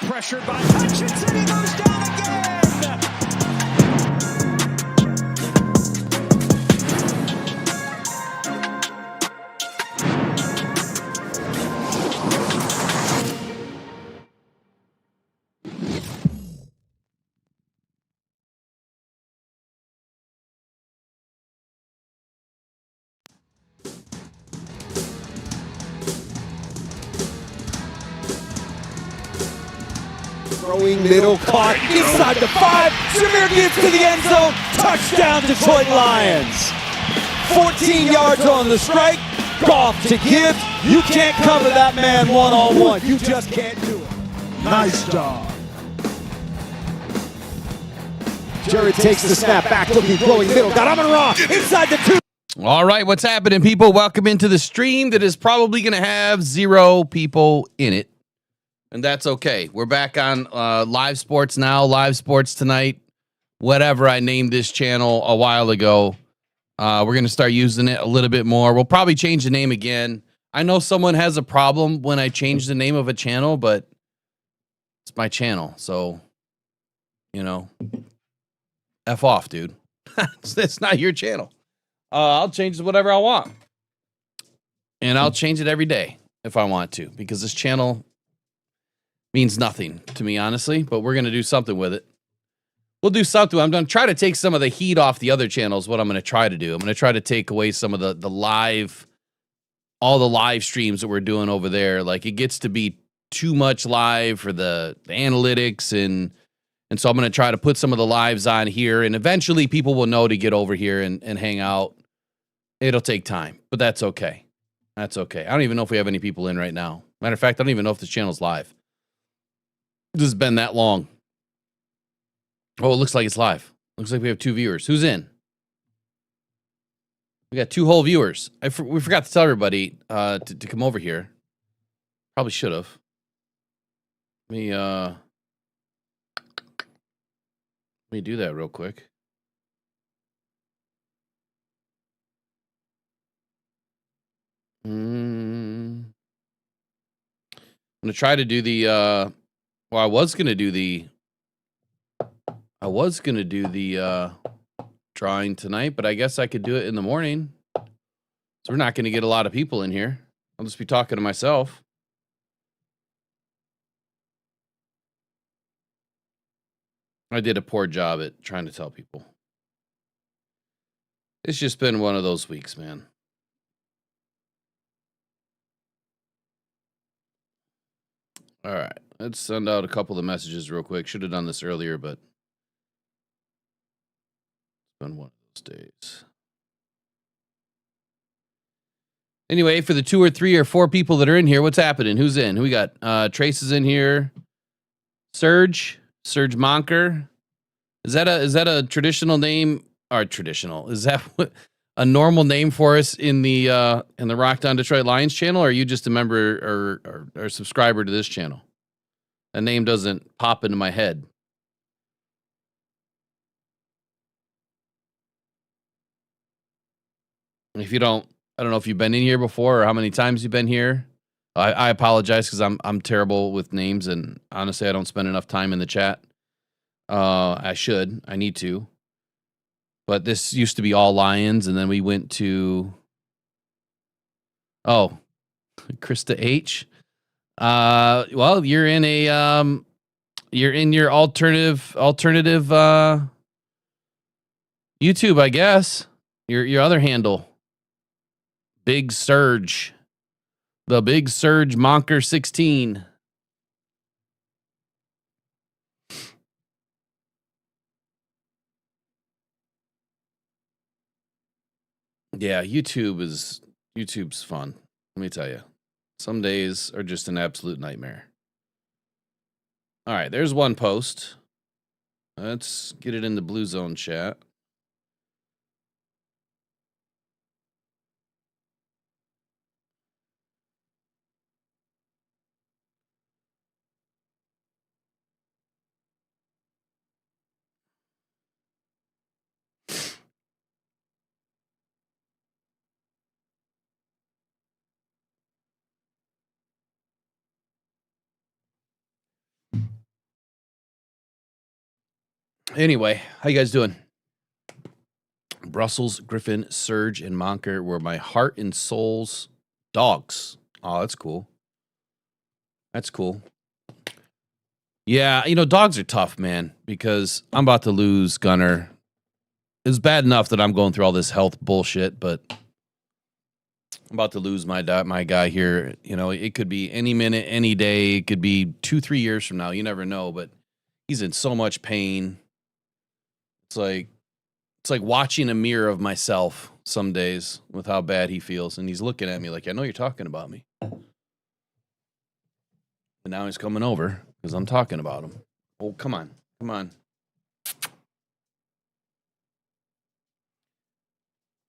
pressured by Hutchinson. He goes down again. Throwing middle, caught inside the 5. Jameer Gibbs to the end zone. Touchdown, Detroit Lions. 14 yards on the strike. Goff to Gibbs. You can't cover that man one-on-one. You just can't do it. Nice job. Jared takes the snap back, looking, throwing middle. Got Amon-Ra inside the 2. All right, what's happening, people? Welcome into the stream that is probably going to have 0 people in it. And that's okay. We're back on live sports now, live sports tonight, whatever I named this channel a while ago. We're going to start using it a little bit more. We'll probably change the name again. I know someone has a problem when I change the name of a channel, but it's my channel. So, you know, F off, dude. It's not your channel. I'll change it whatever I want. And I'll change it every day if I want to, because this channel means nothing to me, honestly, but we're going to do something with it. We'll do something. I'm going to try to take some of the heat off the other channels, what I'm going to try to do. I'm going to try to take away some of the live, all the live streams that we're doing over there. Like, it gets to be too much live for the analytics, and so I'm going to try to put some of the lives on here, and eventually people will know to get over here and hang out. It'll take time, but that's okay. That's okay. I don't even know if we have any people in right now. Matter of fact, I don't even know if this channel's live. This has been that long. Oh, it looks like it's live. Looks like we have 2 viewers. Who's in? We got 2 whole viewers. We forgot to tell everybody to come over here. Probably should have. Let me do that real quick. I'm gonna try to do the well, I was gonna do the drawing tonight, but I guess I could do it in the morning. So we're not gonna get a lot of people in here. I'll just be talking to myself. I did a poor job at trying to tell people. It's just been one of those weeks, man. All right, let's send out a couple of messages real quick. Should have done this earlier, but it's been one of those days. Anyway, for the 2 or 3 or 4 people that are in here, what's happening? Who's in? Who we got? Trace is in here. Serge Monker. Is that a traditional name? Or traditional? Is that a normal name for us in the Rocked On Detroit Lions channel? Or are you just a member or subscriber to this channel? That name doesn't pop into my head. If you don't, I don't know if you've been in here before or how many times you've been here. I apologize because I'm terrible with names, and honestly, I don't spend enough time in the chat. I need to. But this used to be all Lions, and then we went to Krista H. Well, you're in your alternative YouTube, I guess. Your other handle. Big Surge. The Big Surge Monker 16. Yeah, YouTube's fun. Let me tell you. Some days are just an absolute nightmare. All right, there's one post. Let's get it in the Blue Zone chat. Anyway, how you guys doing? Brussels, Griffin, Surge, and Monker were my heart and soul's dogs. Oh, that's cool. That's cool. Yeah, dogs are tough, man, because I'm about to lose Gunner. It's bad enough that I'm going through all this health bullshit, but I'm about to lose my guy here. It could be any minute, any day. It could be 2-3 years from now. You never know, but he's in so much pain. It's like watching a mirror of myself some days with how bad he feels. And he's looking at me like, I know you're talking about me. And now he's coming over because I'm talking about him. Oh, come on. Come on.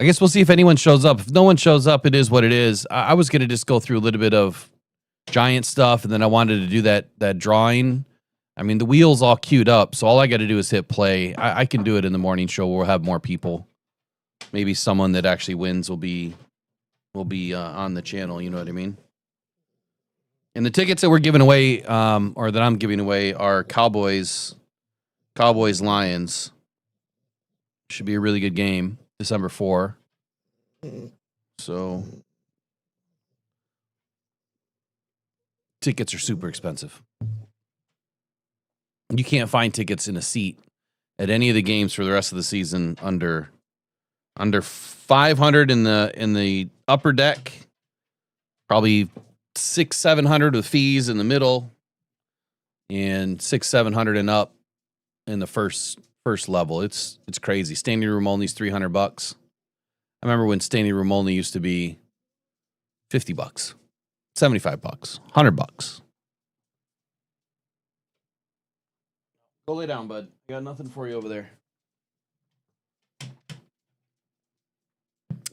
I guess we'll see if anyone shows up. If no one shows up, it is what it is. I was going to just go through a little bit of Giant stuff, and then I wanted to do that drawing. I mean, the wheel's all queued up, so all I got to do is hit play. I can do it in the morning show where we'll have more people. Maybe someone that actually wins will be on the channel, you know what I mean? And the tickets that we're giving away, or that I'm giving away, are Cowboys Lions. Should be a really good game. December 4. So tickets are super expensive. You can't find tickets in a seat at any of the games for the rest of the season under $500 in the upper deck, probably $600-700 with fees in the middle, and $600-700 and up in the first level. It's crazy. Standing room only is $300. I remember when standing room only used to be $50, $75, $100. Go lay down, bud. I got nothing for you over there.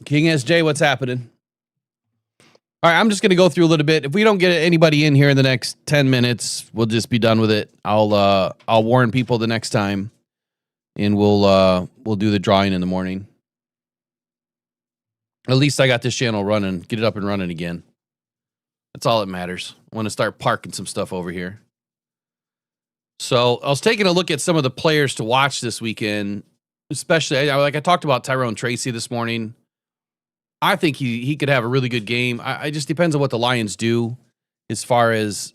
King SJ, what's happening? All right, I'm just going to go through a little bit. If we don't get anybody in here in the next 10 minutes, we'll just be done with it. I'll warn people the next time, and we'll do the drawing in the morning. At least I got this channel running. Get it up and running again. That's all that matters. I want to start parking some stuff over here. So I was taking a look at some of the players to watch this weekend, especially like I talked about Tyrone Tracy this morning. I think he could have a really good game. I just depends on what the Lions do as far as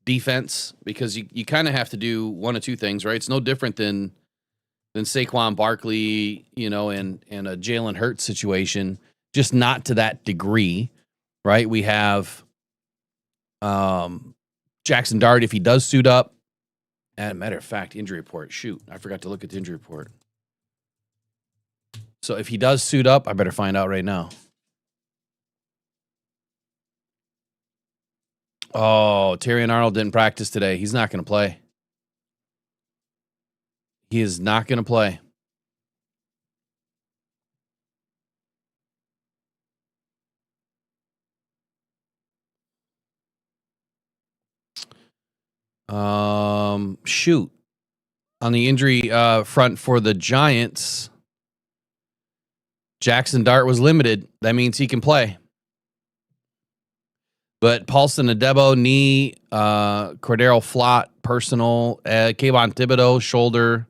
defense, because you kind of have to do one of two things, right? It's no different than Saquon Barkley, and a Jalen Hurts situation, just not to that degree, right? We have Jackson Dart if he does suit up. As a matter of fact, injury report. Shoot, I forgot to look at the injury report. So if he does suit up, I better find out right now. Oh, Terrion Arnold didn't practice today. He's not going to play. He is not going to play. Shoot. On the injury front for the Giants, Jackson Dart was limited. That means he can play. But Paulson Adebo, knee, Cordero Flott, personal, Kayvon Thibodeau, shoulder,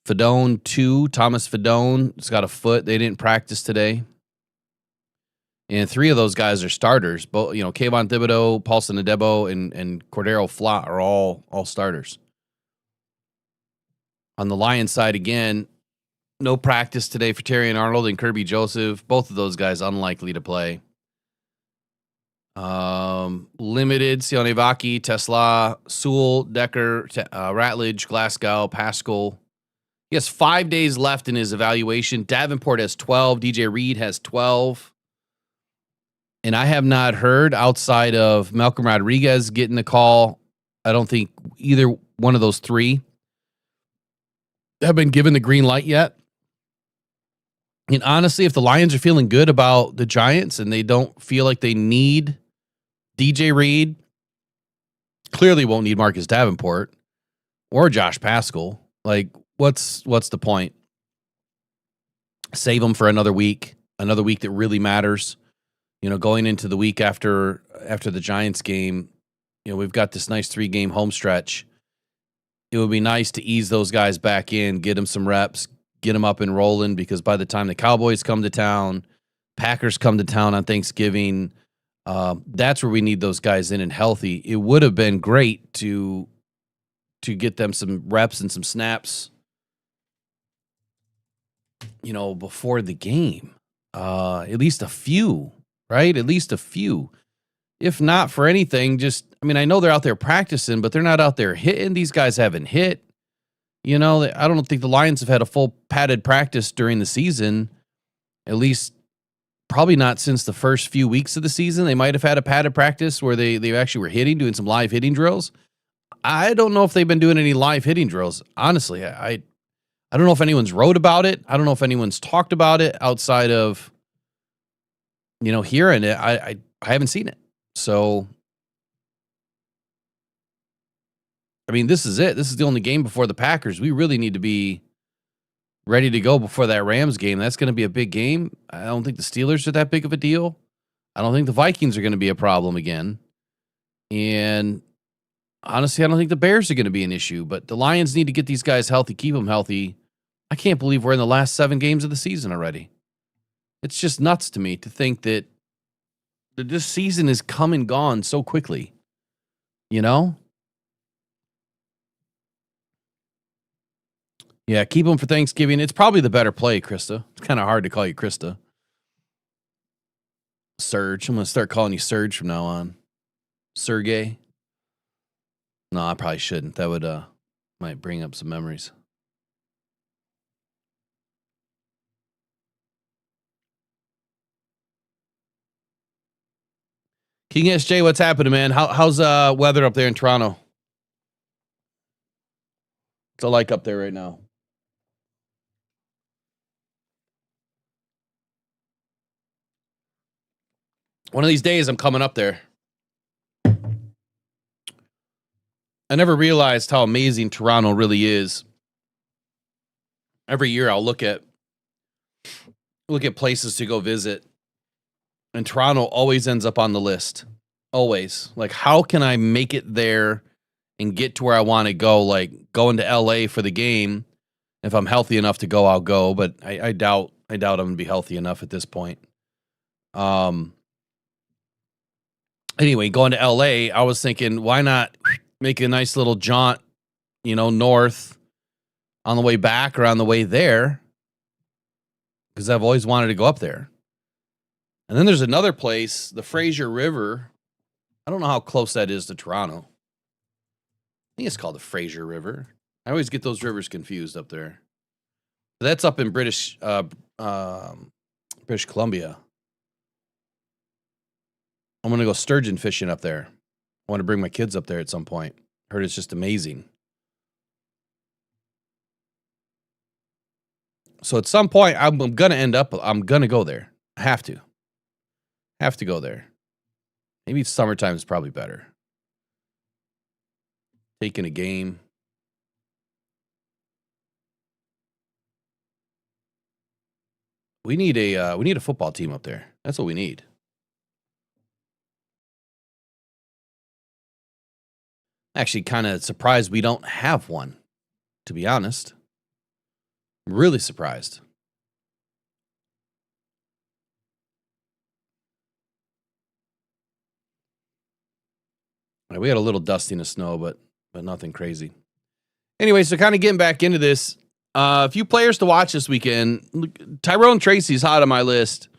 Fedone, 2, Thomas Fedone, it's got a foot. They didn't practice today. And 3 of those guys are starters. Both, Kayvon Thibodeau, Paulson Adebo, and Cordero Flott are all starters. On the Lions side, again, no practice today for Terrion Arnold and Kirby Joseph. Both of those guys unlikely to play. Limited, Sione Vaki, Tesla, Sewell, Decker, Ratledge, Glasgow, Pascal. He has 5 days left in his evaluation. Davenport has 12. DJ Reed has 12. And I have not heard, outside of Malcolm Rodriguez getting the call, I don't think either one of those 3 have been given the green light yet. And honestly, if the Lions are feeling good about the Giants and they don't feel like they need DJ Reed, clearly won't need Marcus Davenport or Josh Pascal. Like, what's the point? Save them for another week that really matters. Going into the week after the Giants game, we've got this nice 3-game home stretch. it would be nice to ease those guys back in, get them some reps, get them up and rolling, because by the time the Cowboys come to town, Packers come to town on Thanksgiving, that's where we need those guys in and healthy. It would have been great to get them some reps and some snaps, before the game. At least a few, right? At least a few. If not for anything, I know they're out there practicing, but they're not out there hitting. These guys haven't hit. I don't think the Lions have had a full padded practice during the season, at least probably not since the first few weeks of the season. They might have had a padded practice where they actually were doing some live hitting drills. I don't know if they've been doing any live hitting drills. Honestly, I don't know if anyone's wrote about it. I don't know if anyone's talked about it outside of, hearing it. I haven't seen it. So, this is it. This is the only game before the Packers. We really need to be ready to go before that Rams game. That's going to be a big game. I don't think the Steelers are that big of a deal. I don't think the Vikings are going to be a problem again. And honestly, I don't think the Bears are going to be an issue. But the Lions need to get these guys healthy, keep them healthy. I can't believe we're in the last 7 games of the season already. It's just nuts to me to think that this season is come and gone so quickly. Yeah, keep them for Thanksgiving. It's probably the better play, Krista. It's kind of hard to call you Krista. Serge. I'm going to start calling you Serge from now on. Sergey. No, I probably shouldn't. That would might bring up some memories. King SJ, what's happening, man? How's weather up there in Toronto? What's it like up there right now? One of these days, I'm coming up there. I never realized how amazing Toronto really is. Every year, I'll look at places to go visit, and Toronto always ends up on the list. Always. Like, how can I make it there and get to where I want to go? Like, going to LA for the game. If I'm healthy enough to go, I'll go, but I doubt I'm going to be healthy enough at this point. Anyway, going to LA, I was thinking, why not make a nice little jaunt, north on the way back or on the way there? Because I've always wanted to go up there. And then there's another place, the Fraser River. I don't know how close that is to Toronto. I think it's called the Fraser River. I always get those rivers confused up there. That's up in British Columbia. I'm going to go sturgeon fishing up there. I want to bring my kids up there at some point. Heard it's just amazing. So at some point, I'm going to go there. I have to go there. Maybe summertime is probably better. Taking a game. We need a football team up there. That's what we need. Actually, kind of surprised we don't have one, to be honest. Really surprised. We had a little dusting of snow, but nothing crazy. Anyway, so kind of getting back into this, a few players to watch this weekend. Tyrone Tracy's hot on my list.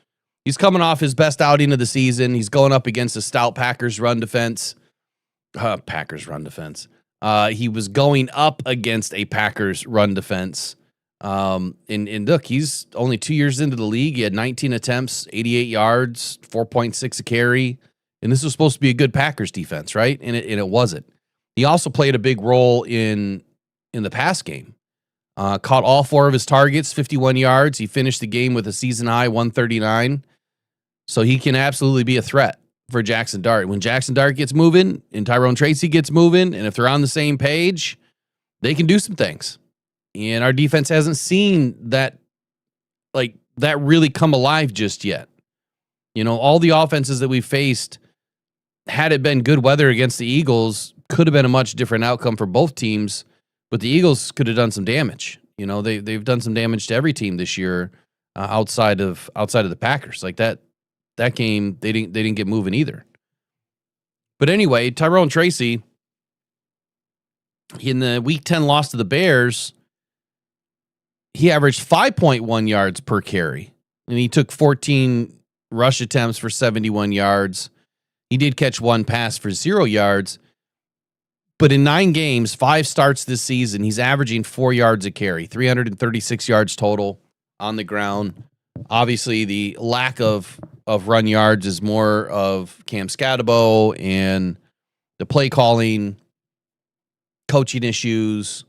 He's coming off his best outing of the season. He's going up against a stout Packers run defense. He was going up against a Packers run defense. And look, he's only 2 years into the league. He had 19 attempts, 88 yards, 4.6 a carry. And this was supposed to be a good Packers defense, right? And it wasn't. He also played a big role in the pass game. Caught all 4 of his targets, 51 yards. He finished the game with a season high 139. So he can absolutely be a threat for Jackson Dart. When Jackson Dart gets moving and Tyrone Tracy gets moving, and if they're on the same page, they can do some things. And our defense hasn't seen that really come alive just yet. All the offenses that we faced, had it been good weather against the Eagles, could have been a much different outcome for both teams. But the Eagles could have done some damage. They've done some damage to every team this year outside of the Packers. Like that game, they didn't get moving either. But anyway, Tyrone Tracy, in the Week 10 loss to the Bears, he averaged 5.1 yards per carry, and he took 14 rush attempts for 71 yards. He did catch one pass for 0 yards. But in 9 games, 5 starts this season, he's averaging 4 yards a carry, 336 yards total on the ground. Obviously, the lack of run yards is more of Cam Scatabo and the play calling, coaching issues.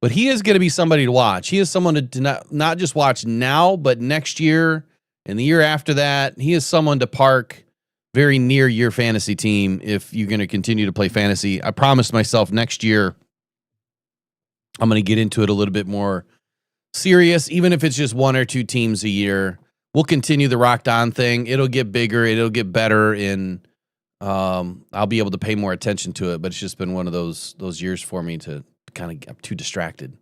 But he is going to be somebody to watch. He is someone to not just watch now, but next year and the year after that. He is someone to park very near your fantasy team if you're going to continue to play fantasy. I promised myself next year I'm going to get into it a little bit more serious, even if it's just 1 or 2 teams a year. We'll continue the Rocked On thing. It'll get bigger. It'll get better, and I'll be able to pay more attention to it. But it's just been one of those years for me to kind of get too distracted.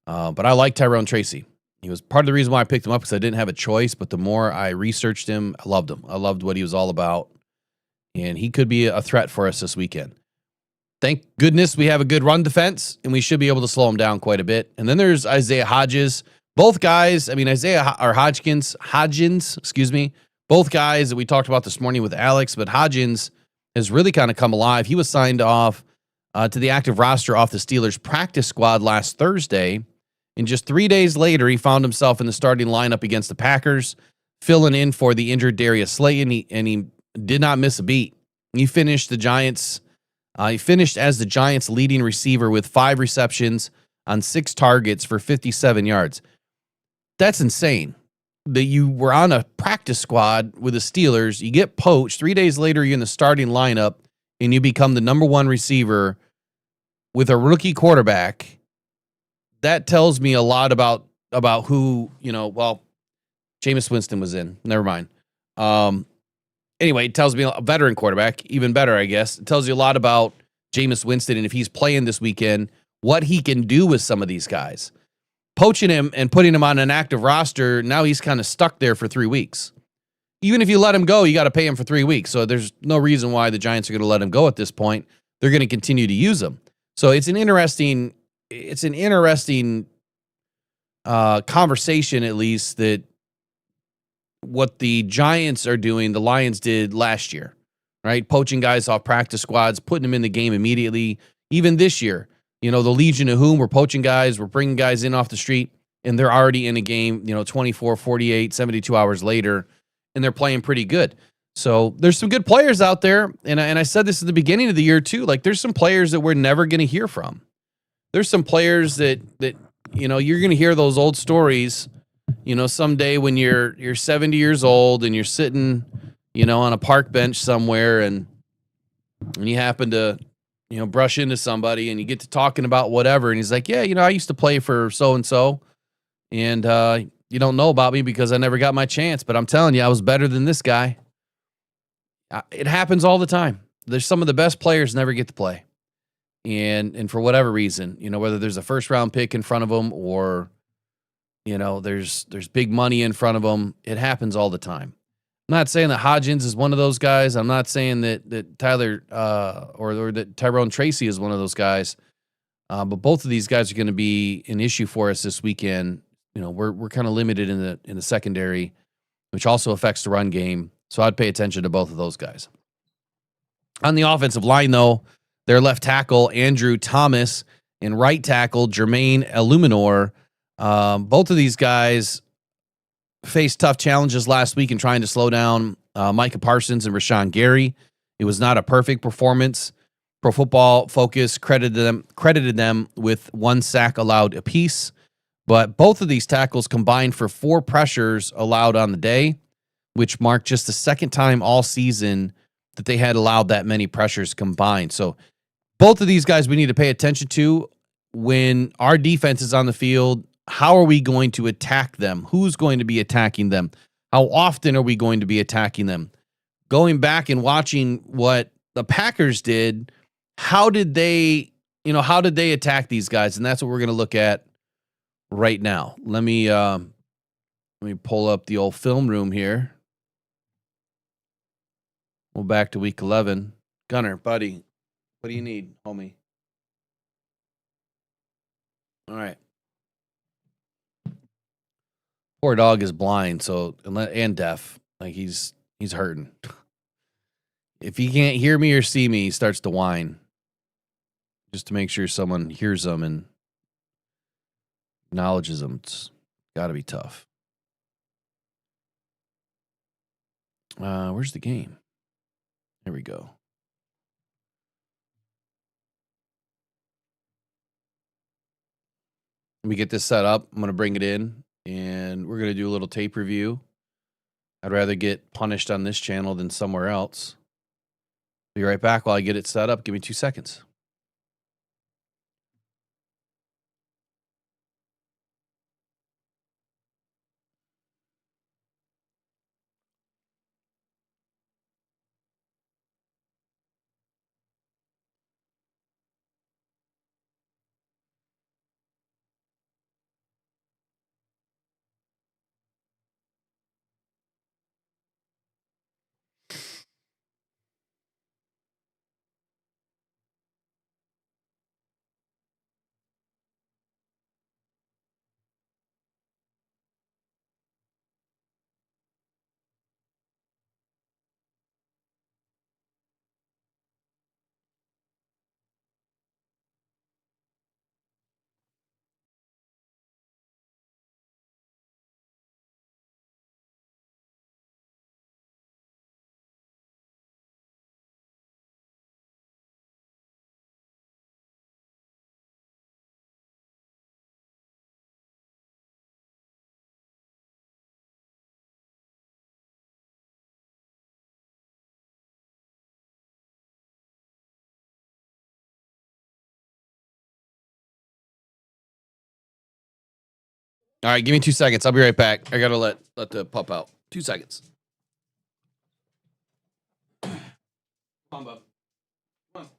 But I like Tyrone Tracy. He was part of the reason why I picked him up, because I didn't have a choice. But the more I researched him, I loved him. I loved what he was all about. And he could be a threat for us this weekend. Thank goodness we have a good run defense, and we should be able to slow him down quite a bit. And then there's Isaiah Hodgins. Both guys, Hodgins, both guys that we talked about this morning with Alex, but Hodgins has really kind of come alive. He was signed off to the active roster off the Steelers practice squad last Thursday. And just 3 days later, he found himself in the starting lineup against the Packers, filling in for the injured Darius Slayton, and he did not miss a beat. He finished as the Giants' leading receiver with 5 receptions on 6 targets for 57 yards. That's insane that you were on a practice squad with the Steelers. You get poached. 3 days later, you're in the starting lineup, and you become the number 1 receiver with a rookie quarterback. That tells me a lot about who, Jameis Winston was in. Never mind. Anyway, it tells me a veteran quarterback, even better, I guess. It tells you a lot about Jameis Winston, and if he's playing this weekend, what he can do with some of these guys. Poaching him and putting him on an active roster, now he's kind of stuck there for 3 weeks. Even if you let him go, you got to pay him for 3 weeks. So there's no reason why the Giants are going to let him go at this point. They're going to continue to use him. So it's an interesting conversation, at least, that what the Giants are doing, the Lions did last year, right? Poaching guys off practice squads, putting them in the game immediately. Even this year, the Legion of Whom, we're poaching guys, we're bringing guys in off the street, and they're already in a game, 24, 48, 72 hours later, and they're playing pretty good. So there's some good players out there, and I said this at the beginning of the year too. Like, there's some players that we're never going to hear from. There's some players that you're going to hear those old stories, someday when you're 70 years old and you're sitting, on a park bench somewhere, and you happen to, brush into somebody and you get to talking about whatever, and he's like, yeah, I used to play for so-and-so, and you don't know about me because I never got my chance, but I'm telling you, I was better than this guy. It happens all the time. There's some of the best players never get to play. And for whatever reason, whether there's a first round pick in front of them or, there's big money in front of them, it happens all the time. I'm not saying that Hodgins is one of those guys. I'm not saying that Tyler or that Tyrone Tracy is one of those guys. But both of these guys are going to be an issue for us this weekend. We're kind of limited in the secondary, which also affects the run game. So I'd pay attention to both of those guys. On the offensive line, though, their left tackle, Andrew Thomas, and right tackle, Jermaine Illuminor. Both of these guys faced tough challenges last week in trying to slow down Micah Parsons and Rashawn Gary. It was not a perfect performance. Pro Football Focus credited them with 1 sack allowed apiece. But both of these tackles combined for 4 pressures allowed on the day, which marked just the second time all season that they had allowed that many pressures combined. So both of these guys we need to pay attention to when our defense is on the field. How are we going to attack them? Who's going to be attacking them? How often are we going to be attacking them? Going back and watching what the Packers did, how did they how did they attack these guys? And that's what we're going to look at right now. Let me pull up the old film room here. We'll back to week 11. Gunner, buddy, what do you need, homie? All right. Poor dog is blind, and deaf. Like he's hurting. If he can't hear me or see me, he starts to whine. Just to make sure someone hears him and acknowledges him. It's got to be tough. Where's the game? There we go. Let me get this set up. I'm going to bring it in, and we're going to do a little tape review. I'd rather get punished on this channel than somewhere else. Be right back while I get it set up. Give me 2 seconds. All right, give me 2 seconds. I'll be right back. I got to let the pup out. 2 seconds. Come on, bub. Come on.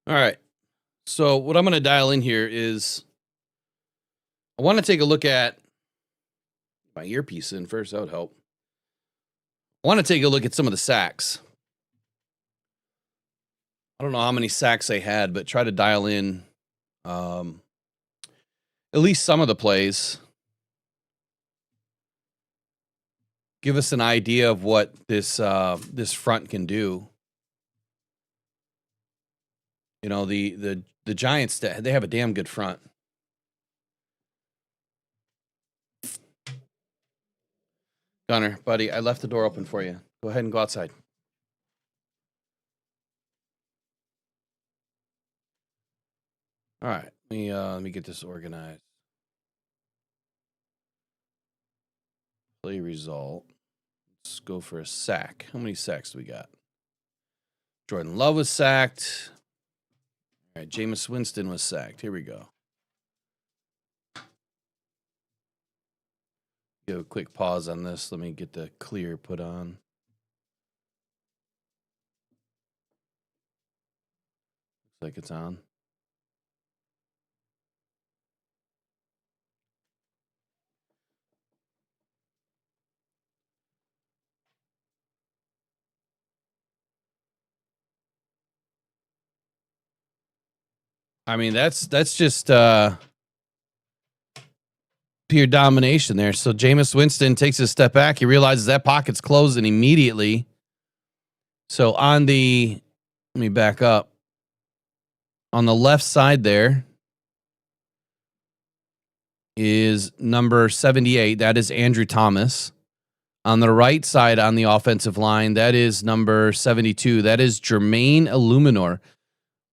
All right. So what I'm going to dial in here is I want to take a look at my earpiece in first. That would help. I want to take a look at some of the sacks. I don't know how many sacks they had, but try to dial in at least some of the plays. Give us an idea of what this front can do. The Giants, they have a damn good front. Gunner, buddy, I left the door open for you. Go ahead and go outside. All right, let me get this organized. Play result. Let's go for a sack. How many sacks do we got? Jordan Love was sacked. All right, Jameis Winston was sacked. Here we go. Give a quick pause on this. Let me get the clear put on. Looks like it's on. I mean, that's just pure domination there. So Jameis Winston takes a step back. He realizes that pocket's closing immediately. So let me back up. On the left side there is number 78. That is Andrew Thomas. On the right side on the offensive line, that is number 72. That is Jermaine Illuminor.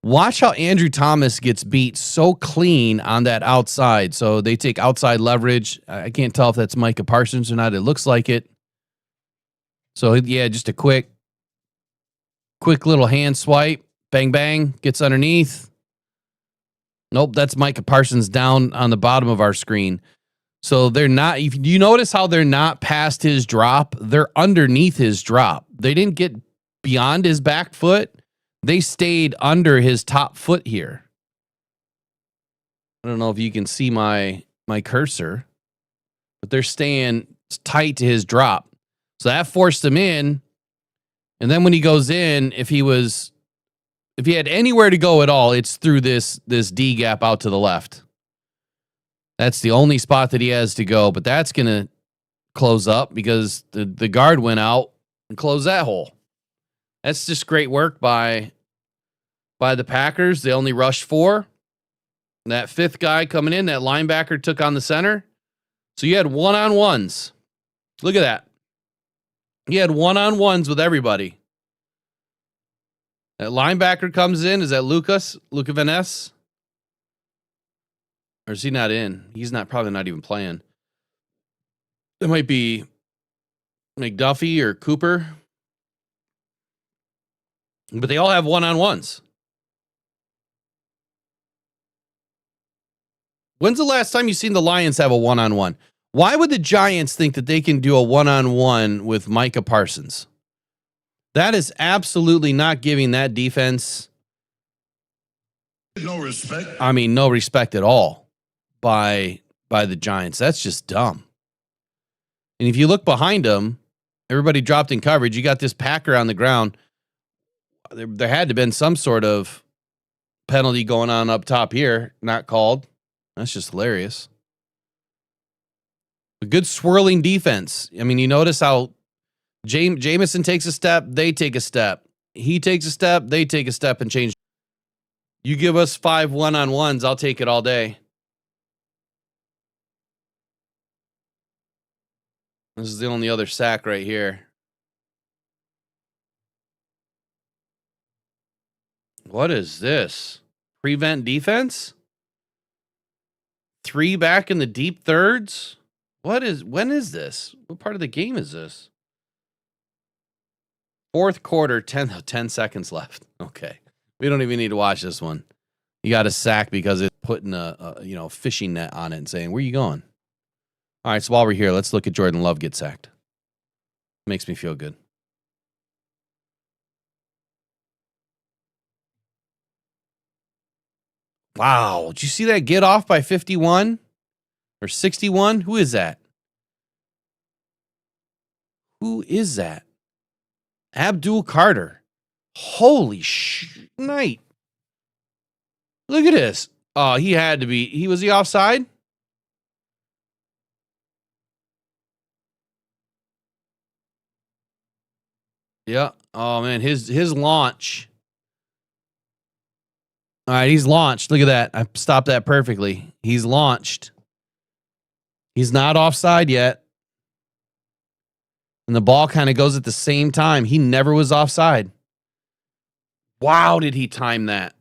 Watch how Andrew Thomas gets beat so clean on that outside. So they take outside leverage. I can't tell if that's Micah Parsons or not. It looks like it. So, yeah, just a quick little hand swipe. Bang, bang. Gets underneath. Nope, that's Micah Parsons down on the bottom of our screen. So they're not, if you notice how they're not past his drop, they're underneath his drop. They didn't get beyond his back foot. They stayed under his top foot here. I don't know if you can see my cursor, but they're staying tight to his drop. So that forced him in. And then when he goes in, if he had anywhere to go at all, it's through this D gap out to the left. That's the only spot that he has to go, but that's going to close up because the guard went out and closed that hole. That's just great work by the Packers. They only rushed 4. That fifth guy coming in, that linebacker took on the center. So you had one-on-ones. Look at that. You had one-on-ones with everybody. That linebacker comes in. Is that Luca Van Ness? Or is he not in? He's probably not even playing. It might be McDuffie or Cooper. But they all have one-on-ones. When's the last time you've seen the Lions have a one-on-one? Why would the Giants think that they can do a one-on-one with Micah Parsons? That is absolutely not giving that defense no respect. I mean, no respect at all by the Giants. That's just dumb. And if you look behind them, everybody dropped in coverage. You got this Packer on the ground. There had to have been some sort of penalty going on up top here, not called. That's just hilarious. A good swirling defense. I mean, you notice how Jameson takes a step, they take a step. He takes a step, they take a step and change. You give us 5 one-on-ones, I'll take it all day. This is the only other sack right here. What is this? Prevent defense? 3 back in the deep thirds? When is this? What part of the game is this? Fourth quarter, 10 seconds left. Okay. We don't even need to watch this one. You got a sack because it's putting a fishing net on it and saying, where you going? All right, so while we're here, let's look at Jordan Love get sacked. Makes me feel good. Wow. Did you see that get off by 51 or 61? Who is that? Who is that? Abdul Carter. Holy night. Look at this. Oh, he had to be. Was he offside? Yeah. Oh, man. His launch. All right, he's launched. Look at that. I stopped that perfectly. He's launched. He's not offside yet. And the ball kind of goes at the same time. He never was offside. Wow, did he time that?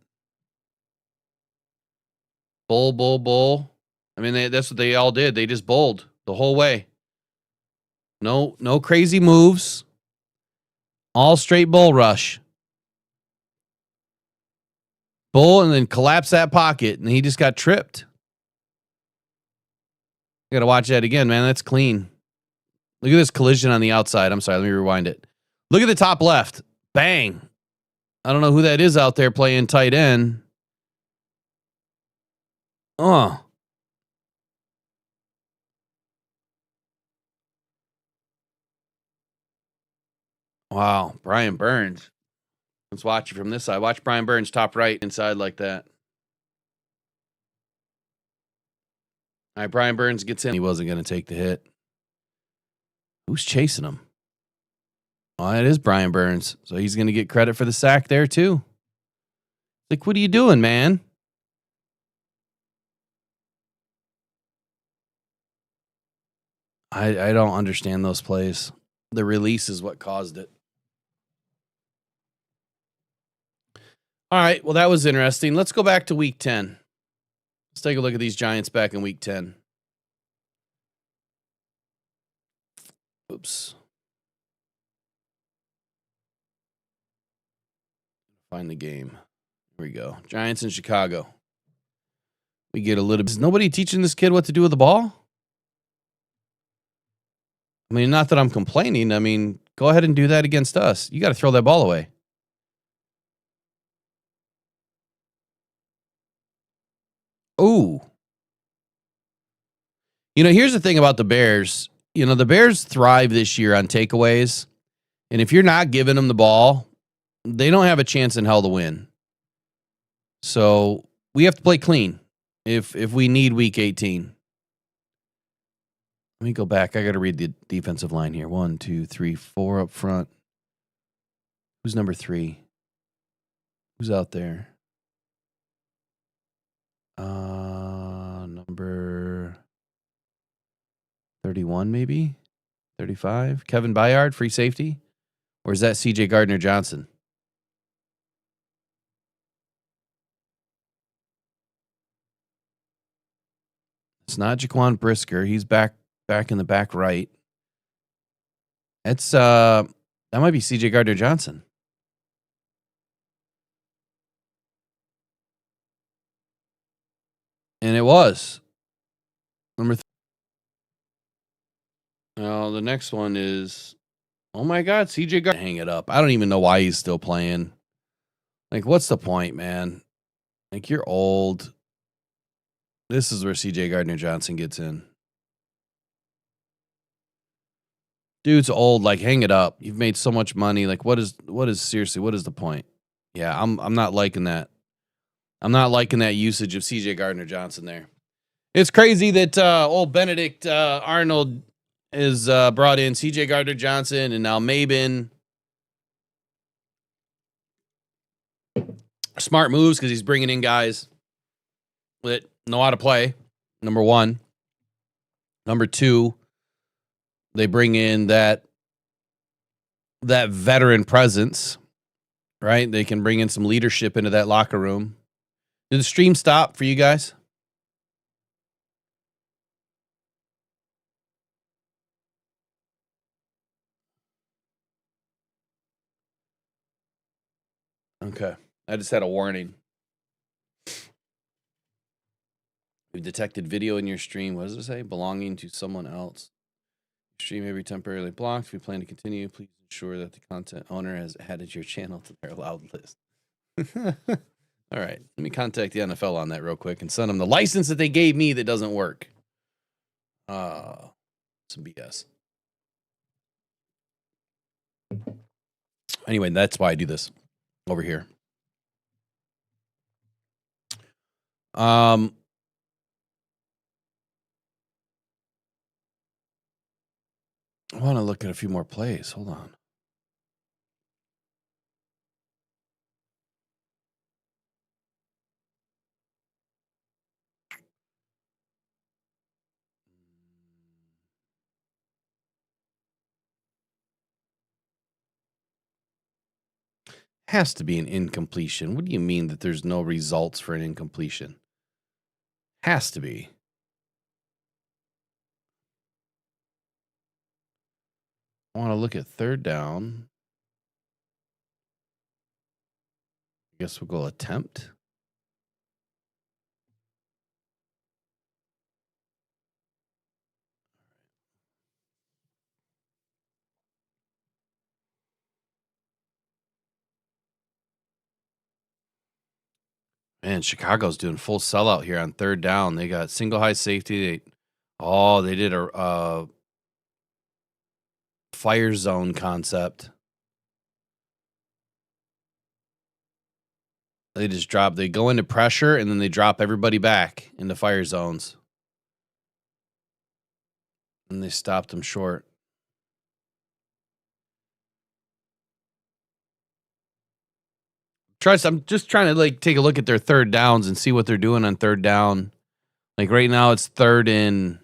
Bull. I mean, that's what they all did. They just bowled the whole way. No crazy moves. All straight bull rush. Bull and then collapse that pocket, and he just got tripped. I got to watch that again, man. That's clean. Look at this collision on the outside. I'm sorry, let me rewind it. Look at the top left. Bang. I don't know who that is out there playing tight end. Oh. Wow, Brian Burns. Let's watch it from this side. Watch Brian Burns top right inside like that. All right, Brian Burns gets in. He wasn't going to take the hit. Who's chasing him? Oh, it is Brian Burns. So he's going to get credit for the sack there, too. Like, what are you doing, man? I don't understand those plays. The release is what caused it. All right, well, that was interesting. Let's go back to week 10. Let's take a look at these Giants back in week 10. Oops. Find the game. Here we go. Giants in Chicago. We get a little bit. Is nobody teaching this kid what to do with the ball? I mean, not that I'm complaining. I mean, go ahead and do that against us. You got to throw that ball away. Ooh. You know, here's the thing about the Bears. You know, the Bears thrive this year on takeaways. And if you're not giving them the ball, they don't have a chance in hell to win. So we have to play clean if we need week 18. Let me go back. I got to read the defensive line here. 1, 2, 3, 4 up front. Who's number 3? Who's out there? Number 31, maybe? 35? Kevin Byard, free safety? Or is that CJ Gardner-Johnson? It's not Jaquan Brisker. He's back in the back right. It's that might be CJ Gardner-Johnson. And it was. Number 3. Now, the next one is, oh my God, CJ Gardner. Hang it up. I don't even know why he's still playing. Like, what's the point, man? Like, you're old. This is where CJ Gardner-Johnson gets in. Dude's old. Like, hang it up. You've made so much money. Like, what is seriously, what is the point? Yeah, I'm not liking that. I'm not liking that usage of CJ Gardner-Johnson there. It's crazy that old Benedict Arnold is brought in CJ Gardner-Johnson and now Mabin. Smart moves because he's bringing in guys that know how to play, number 1. Number 2, they bring in that veteran presence, right? They can bring in some leadership into that locker room. Did the stream stop for you guys? Okay. I just had a warning. We've detected video in your stream. What does it say? Belonging to someone else. Stream may be temporarily blocked. If you plan to continue, please ensure that the content owner has added your channel to their allowed list. All right. Let me contact the NFL on that real quick and send them the license that they gave me that doesn't work. Some BS. Anyway, that's why I do this over here. I want to look at a few more plays. Hold on. Has to be an incompletion. What do you mean that there's no results for an incompletion? Has to be. I want to look at third down. I guess we'll go attempt. Man, Chicago's doing full sellout here on third down. They got single high safety. They did a fire zone concept. They just drop. They go into pressure and then they drop everybody back into fire zones. And they stopped him short. I'm just trying to like take a look at their third downs and see what they're doing on third down. Like right now it's third and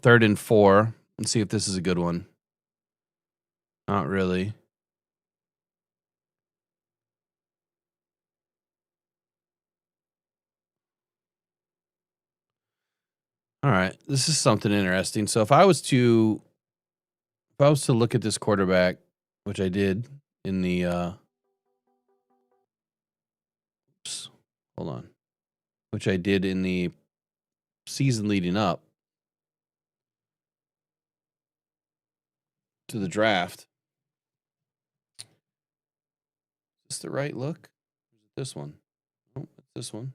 4. Let's see if this is a good one. Not really. All right, this is something interesting. So if I was to look at this quarterback, which I did in the hold on. Which I did in the season leading up to the draft. Is this the right look? This one. Oh, it's this one.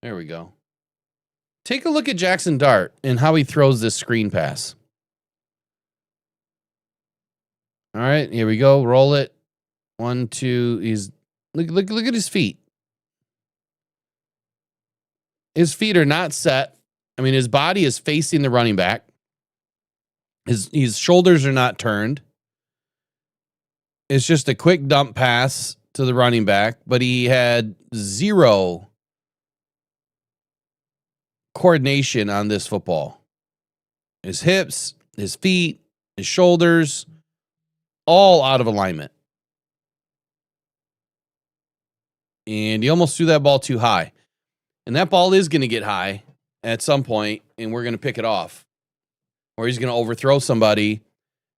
There we go. Take a look at Jackson Dart and how he throws this screen pass. All right, here we go. Roll it. 1, 2. He's look at his feet. His feet are not set. I mean, his body is facing the running back. His shoulders are not turned. It's just a quick dump pass to the running back, but he had zero coordination on this football. His hips, his feet, his shoulders, all out of alignment. And he almost threw that ball too high. And that ball is going to get high at some point, and we're going to pick it off. Or he's going to overthrow somebody,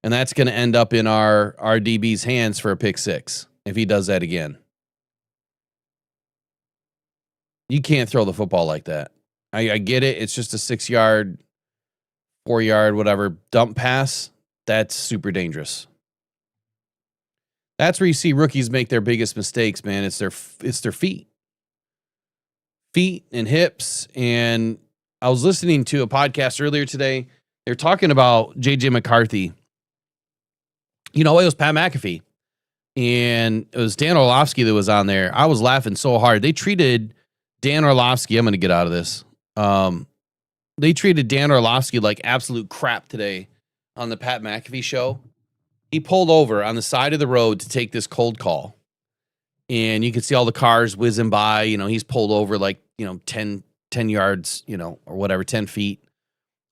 and that's going to end up in our DB's hands for a pick 6 if he does that again. You can't throw the football like that. I get it. It's just a 6-yard, 4-yard, whatever dump pass. That's super dangerous. That's where you see rookies make their biggest mistakes, man. It's their feet. Feet and hips. And I was listening to a podcast earlier today. They're talking about J.J. McCarthy. You know, it was Pat McAfee. And it was Dan Orlovsky that was on there. I was laughing so hard. They treated Dan Orlovsky. I'm going to get out of this. They treated Dan Orlovsky like absolute crap today on the Pat McAfee show. He pulled over on the side of the road to take this cold call. And you could see all the cars whizzing by. You know, he's pulled over like, 10 yards, or whatever, 10 feet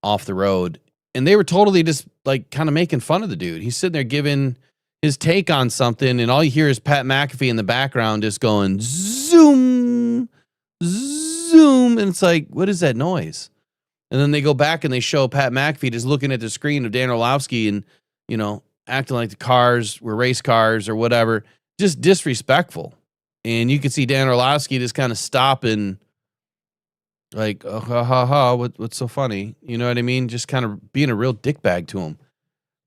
off the road. And they were totally just like kind of making fun of the dude. He's sitting there giving his take on something. And all you hear is Pat McAfee in the background just going zoom, zoom. And it's like, what is that noise? And then they go back and they show Pat McAfee just looking at the screen of Dan Orlovsky and, acting like the cars were race cars or whatever. Just disrespectful. And you could see Dan Orlovsky just kind of stopping, like, oh, ha, ha, ha, what's so funny? You know what I mean? Just kind of being a real dickbag to him.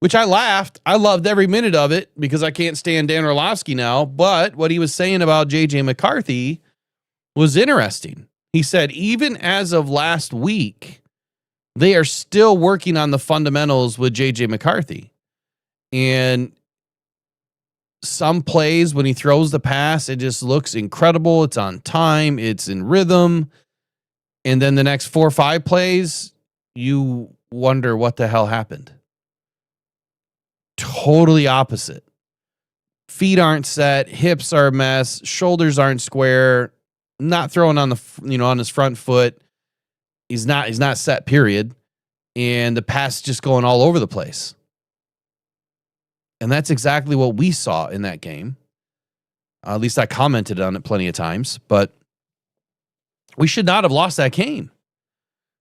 Which I laughed. I loved every minute of it because I can't stand Dan Orlovsky now. But what he was saying about J.J. McCarthy was interesting. He said, even as of last week, they are still working on the fundamentals with J.J. McCarthy. And some plays, when he throws the pass, it just looks incredible. It's on time. It's in rhythm. And then the next 4 or 5 plays, you wonder what the hell happened. Totally opposite. Feet aren't set. Hips are a mess. Shoulders aren't square. Not throwing on on his front foot. He's not set, period. And the pass just going all over the place. And that's exactly what we saw in that game. At least I commented on it plenty of times, but we should not have lost that game.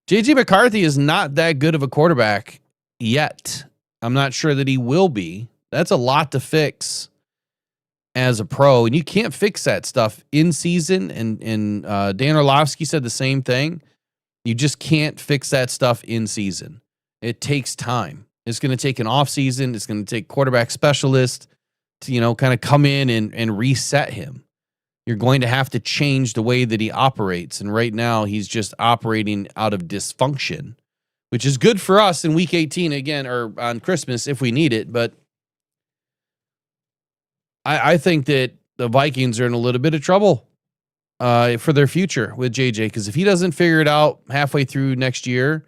J.J. McCarthy is not that good of a quarterback yet. I'm not sure that he will be. That's a lot to fix as a pro, and you can't fix that stuff in season. And Dan Orlovsky said the same thing. You just can't fix that stuff in season. It takes time. It's going to take an off season. It's going to take quarterback specialists to, kind of come in and reset him. You're going to have to change the way that he operates. And right now he's just operating out of dysfunction, which is good for us in week 18 again, or on Christmas if we need it. But I think that the Vikings are in a little bit of trouble for their future with JJ, because if he doesn't figure it out halfway through next year,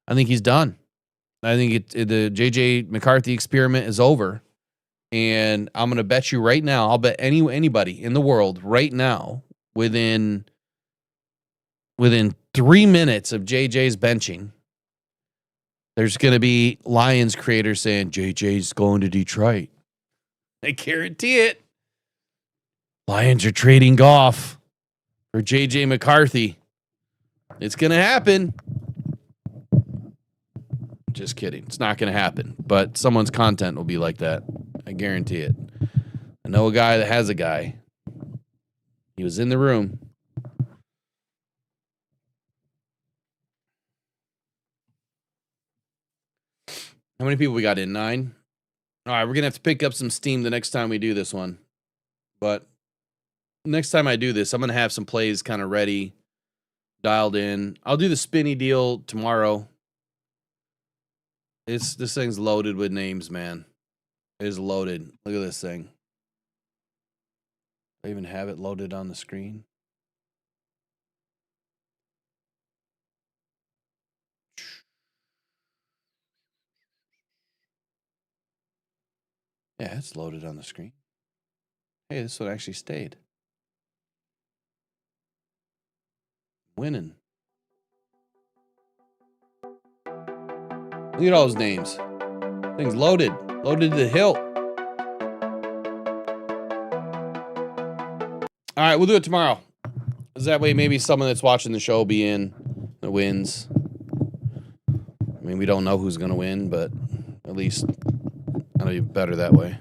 I think he's done. I think the J.J. McCarthy experiment is over. And I'm going to bet you right now, I'll bet anybody in the world right now, within 3 minutes of JJ's benching, there's going to be Lions creators saying, JJ's going to Detroit. I guarantee it. Lions are trading Goff for JJ McCarthy. It's going to happen. Just kidding. It's not going to happen. But someone's content will be like that. I guarantee it. I know a guy that has a guy. He was in the room. How many people we got in? 9? All right, we're going to have to pick up some steam the next time we do this one. But next time I do this, I'm going to have some plays kind of ready, dialed in. I'll do the spinny deal tomorrow. This thing's loaded with names, man. It is loaded. Look at this thing. I even have it loaded on the screen. Yeah, it's loaded on the screen. Hey, this one actually stayed. Winning. Look at all those names. Thing's loaded. Loaded to the hilt. All right, we'll do it tomorrow. Because that way maybe someone that's watching the show will be in that wins. I mean, we don't know who's going to win, but at least it'll be better that way.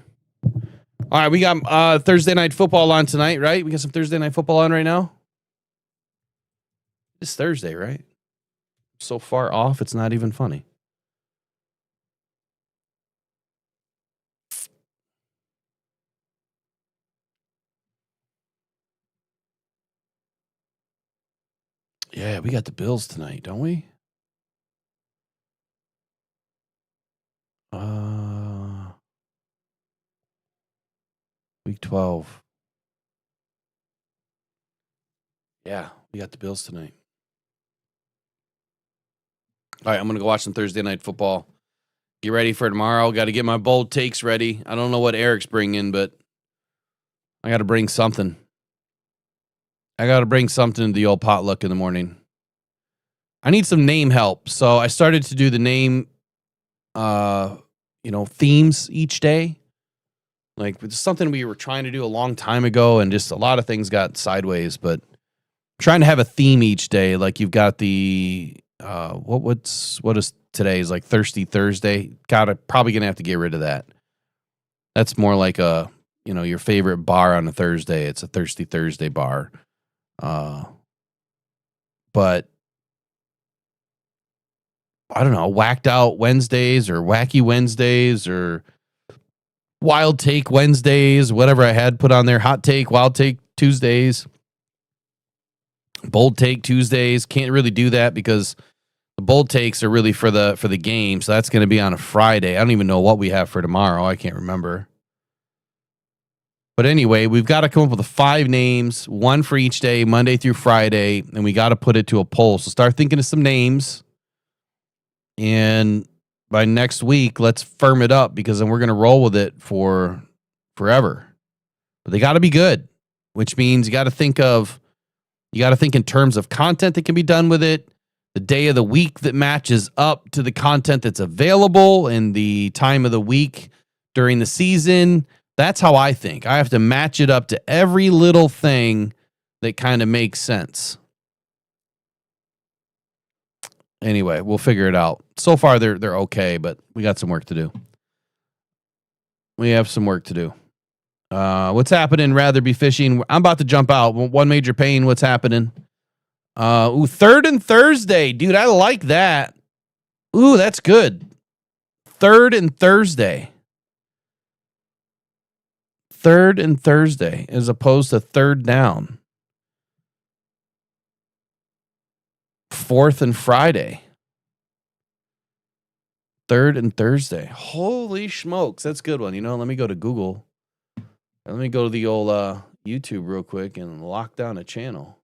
All right, we got Thursday Night Football on tonight, right? We got some Thursday Night Football on right now. It's Thursday, right? So far off, it's not even funny. Yeah, we got the Bills tonight, don't we? Week 12. Yeah, we got the Bills tonight. All right, I'm going to go watch some Thursday Night Football. Get ready for tomorrow. Got to get my bold takes ready. I don't know what Eric's bringing, but I got to bring something. I got to bring something to the old potluck in the morning. I need some name help. So I started to do the name, themes each day. Like, it's something we were trying to do a long time ago, and just a lot of things got sideways, but trying to have a theme each day. Like, you've got the, what is today's, like, Thirsty Thursday? Probably going to have to get rid of that. That's more like a, your favorite bar on a Thursday. It's a Thirsty Thursday bar. But I don't know, whacked out Wednesdays or wacky Wednesdays or wild take Wednesdays, whatever I had put on there. Hot take, wild take Tuesdays, bold take Tuesdays. Can't really do that because the bold takes are really for the game. So that's going to be on a Friday. I don't even know what we have for tomorrow. I can't remember. But anyway, we've got to come up with 5 names, one for each day, Monday through Friday, and we got to put it to a poll. So start thinking of some names. And by next week, let's firm it up, because then we're going to roll with it for forever. But they got to be good, which means you got to think in terms of content that can be done with it, the day of the week that matches up to the content that's available, and the time of the week during the season. That's how I think. I have to match it up to every little thing that kind of makes sense. Anyway, we'll figure it out. So far, they're okay, but we got some work to do. We have some work to do. What's happening? Rather be fishing. I'm about to jump out. One major pain. What's happening? Third and Thursday, dude. I like that. Ooh, that's good. Third and Thursday. Third and Thursday, as opposed to third down. Fourth and Friday. Third and Thursday. Holy smokes. That's a good one. Let me go to Google. Let me go to the old YouTube real quick and lock down a channel.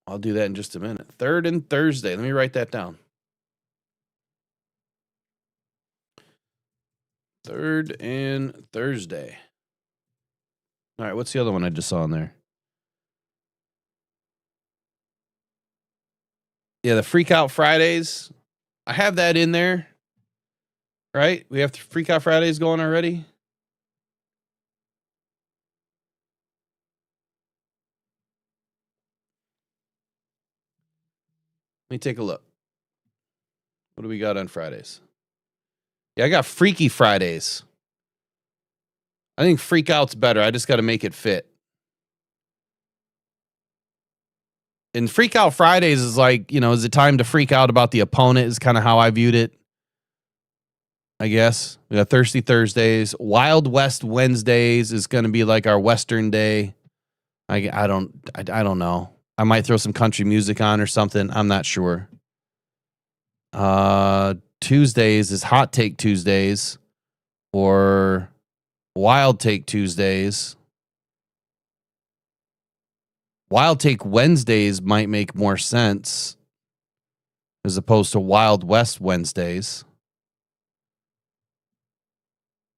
I'll do that in just a minute. Third and Thursday. Let me write that down. Third and Thursday. All right, what's the other one I just saw in there? Yeah, the Freak Out Fridays. I have that in there. Right? We have Freak Out Fridays going already. Let me take a look. What do we got on Fridays? Yeah, I got Freaky Fridays. I think Freak Out's better. I just got to make it fit. And Freak Out Fridays is like, is it time to freak out about the opponent is kind of how I viewed it. I guess. We got Thirsty Thursdays. Wild West Wednesdays is going to be like our Western day. I don't know. I might throw some country music on or something. I'm not sure. Tuesdays is Hot Take Tuesdays or Wild Take Tuesdays. Wild Take Wednesdays might make more sense as opposed to Wild West Wednesdays.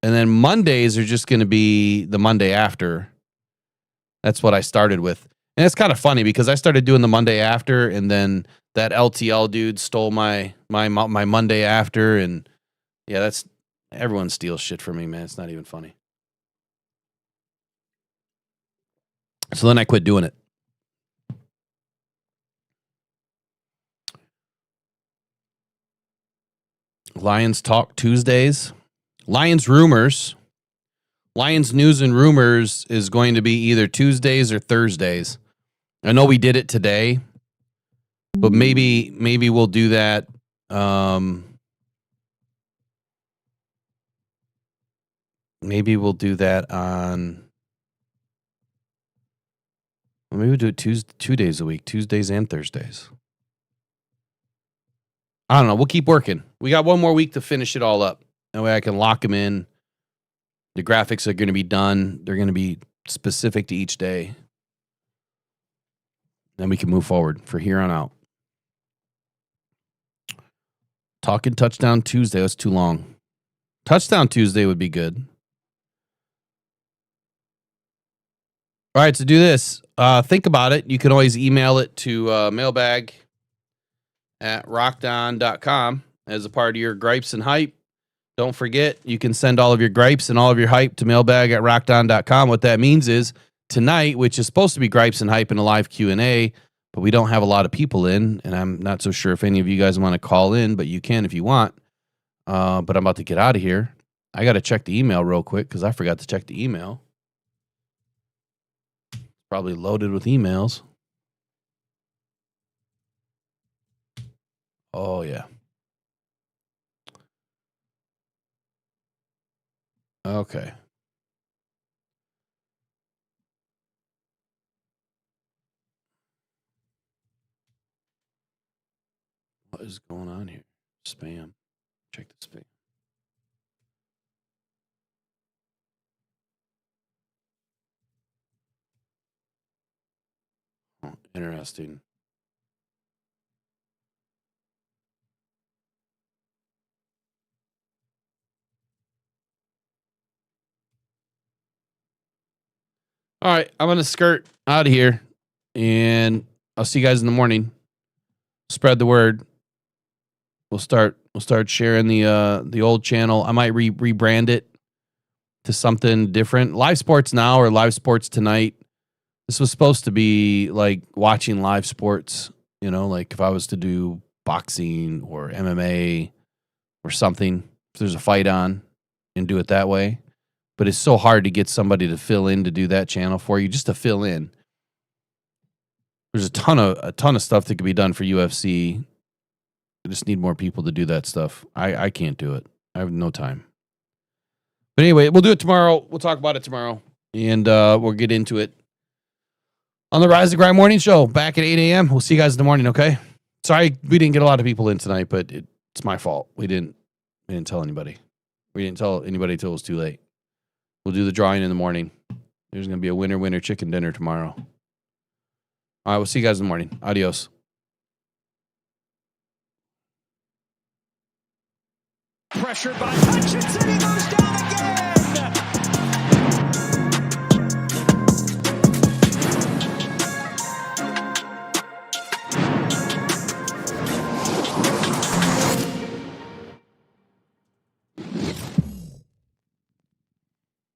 And then Mondays are just going to be the Monday after. That's what I started with. And it's kind of funny because I started doing the Monday after, and then that LTL dude stole my Monday after, and yeah, that's everyone steals shit from me, man. It's not even funny. So then I quit doing it. Lions Talk Tuesdays. Lions Rumors. Lions News and Rumors is going to be either Tuesdays or Thursdays. I know we did it today, but maybe we'll do that. Maybe we'll do that on. Maybe we'll do it 2 days a week, Tuesdays and Thursdays. I don't know. We'll keep working. We got one more week to finish it all up. That way I can lock them in. The graphics are going to be done. They're going to be specific to each day. Then we can move forward for here on out. Talking Touchdown Tuesday. That's too long. Touchdown Tuesday would be good. All right, so do this. Think about it. You can always email it to mailbag@rockdown.com as a part of your gripes and hype. Don't forget, you can send all of your gripes and all of your hype to mailbag@rockdown.com. What that means is tonight, which is supposed to be gripes and hype and a live Q&A, but we don't have a lot of people in, and I'm not so sure if any of you guys want to call in, but you can if you want. But I'm about to get out of here. I got to check the email real quick because I forgot to check the email. Probably loaded with emails. Oh, yeah. Okay. What is going on here? Spam. Check the spam. Oh, interesting. All right, I'm gonna skirt out of here, and I'll see you guys in the morning. Spread the word. We'll start sharing the old channel. I might rebrand it to something different. Live Sports Now or Live Sports Tonight. This was supposed to be like watching live sports, like if I was to do boxing or MMA or something, if there's a fight on, and do it that way. But it's so hard to get somebody to fill in to do that channel for you, just to fill in. There's a ton of stuff that could be done for UFC. I just need more people to do that stuff. I can't do it. I have no time. But anyway, we'll do it tomorrow. We'll talk about it tomorrow. And we'll get into it on the Rise to Grind Morning Show back at 8 a.m. We'll see you guys in the morning, okay? Sorry we didn't get a lot of people in tonight, but it's my fault. We didn't tell anybody. We didn't tell anybody until it was too late. We'll do the drawing in the morning. There's going to be a winner chicken dinner tomorrow. All right, we'll see you guys in the morning. Adios. Pressured by Hutchinson. He goes down again.